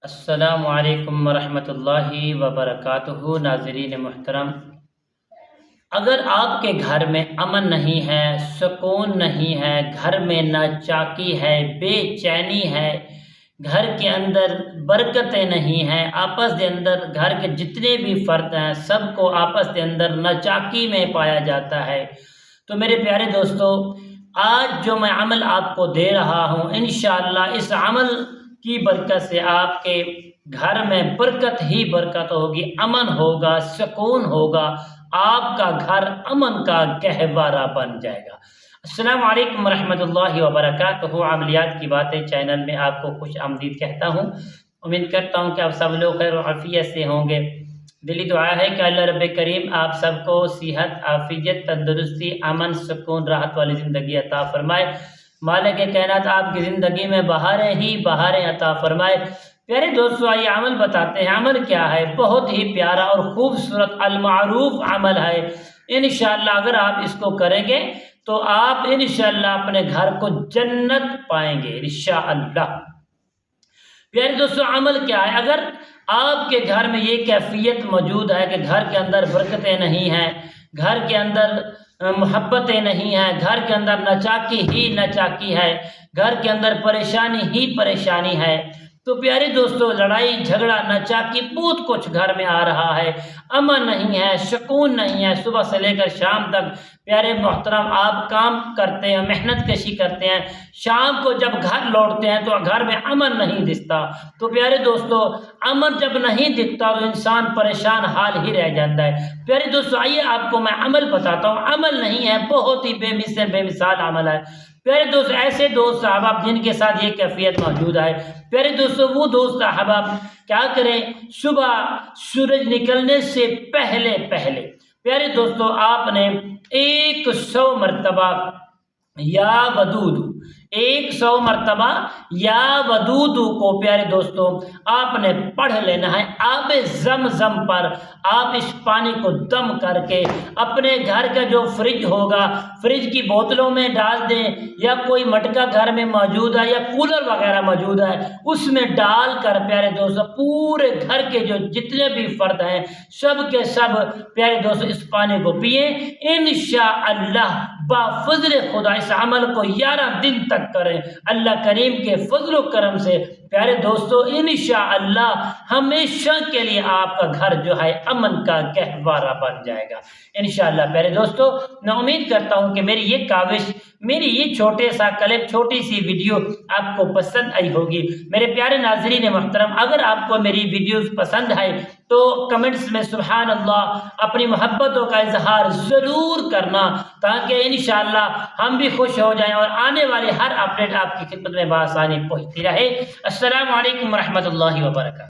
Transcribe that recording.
السلام علیکم ورحمۃ اللہ وبرکاتہ۔ ناظرین محترم، اگر آپ کے گھر میں امن نہیں ہے، سکون نہیں ہے، گھر میں ناچاکی ہے، بے چینی ہے، گھر کے اندر برکتیں نہیں ہیں، آپس کے اندر گھر کے جتنے بھی فرد ہیں سب کو آپس کے اندر ناچاکی میں پایا جاتا ہے، تو میرے پیارے دوستو، آج جو میں عمل آپ کو دے رہا ہوں انشاءاللہ اس عمل کی برکت سے آپ کے گھر میں برکت ہی برکت ہوگی، امن ہوگا، سکون ہوگا، آپ کا گھر امن کا گہوارہ بن جائے گا۔ السلام علیکم ورحمۃ اللہ وبرکاتہ۔ عملیات کی باتیں چینل میں آپ کو خوش آمدید کہتا ہوں۔ امید کرتا ہوں کہ آپ سب لوگ خیر و عافیت سے ہوں گے۔ دلی دعا ہے کہ اللہ رب کریم آپ سب کو صحت، عافیت، تندرستی، امن، سکون، راحت والی زندگی عطا فرمائے۔ مالک کائنات آپ کی زندگی میں بہاریں ہی بہاریں عطا فرمائے۔ پیارے دوستو، آئیے عمل بتاتے ہیں۔ عمل کیا ہے؟ بہت ہی پیارا اور خوبصورت المعروف عمل ہے۔ انشاءاللہ اگر آپ اس کو کریں گے تو آپ انشاءاللہ اپنے گھر کو جنت پائیں گے انشاءاللہ۔ پیارے دوستو، عمل کیا ہے؟ اگر آپ کے گھر میں یہ کیفیت موجود ہے کہ گھر کے اندر برکتیں نہیں ہیں، گھر کے اندر محبتیں نہیں ہیں، گھر کے اندر ناچاکی ہی ناچاکی ہے، گھر کے اندر پریشانی ہی پریشانی ہے، تو پیارے دوستو لڑائی جھگڑا ناچاکی بہت کچھ گھر میں آ رہا ہے، امن نہیں ہے، سکون نہیں ہے، صبح سے لے کر شام تک پیارے محترم آپ کام کرتے ہیں، محنت کشی کرتے ہیں، شام کو جب گھر لوٹتے ہیں تو گھر میں امن نہیں دکھتا، تو پیارے دوستو امن جب نہیں دکھتا تو انسان پریشان حال ہی رہ جاتا ہے۔ پیارے دوستو آئیے آپ کو میں عمل بتاتا ہوں۔ عمل نہیں ہے، بہت ہی بے مثال عمل ہے۔ پیارے دوست، ایسے دوست احباب جن کے ساتھ یہ کیفیت موجود ہے، پیارے دوستو وہ دوست احباب کیا کریں؟ صبح سورج نکلنے سے پہلے پیارے دوستو آپ نے 100 مرتبہ یا ودود 100 مرتبہ یا ودود کو پیارے دوستو آپ نے پڑھ لینا ہے۔ آب زمزم پر آپ اس پانی کو دم کر کے اپنے گھر کا جو فریج ہوگا، فریج کی بوتلوں میں ڈال دیں، یا کوئی مٹکا گھر میں موجود ہے یا کولر وغیرہ موجود ہے اس میں ڈال کر پیارے دوستو پورے گھر کے جو جتنے بھی فرد ہیں سب کے سب پیارے دوستو اس پانی کو پئیں انشاءاللہ۔ بفضل خدا اس عمل کو 11 دن تک کریں، اللہ کریم کے فضل و کرم سے پیارے دوستو انشاءاللہ ہمیشہ کے لیے آپ کا گھر جو ہے امن کا گہوارہ بن جائے گا انشاءاللہ۔ پیارے دوستو میں امید کرتا ہوں کہ میری یہ کاوش، میری یہ چھوٹے سا کلپ، چھوٹی سی ویڈیو آپ کو پسند آئی ہوگی۔ میرے پیارے ناظرین محترم، اگر آپ کو میری ویڈیوز پسند ہے تو کمنٹس میں سبحان اللہ اپنی محبتوں کا اظہار ضرور کرنا، تاکہ انشاءاللہ ہم بھی خوش ہو جائیں اور آنے والی ہر اپڈیٹ آپ کی خدمت میں بآسانی پہنچتی رہے۔ السلام علیکم ورحمۃ اللہ وبرکاتہ۔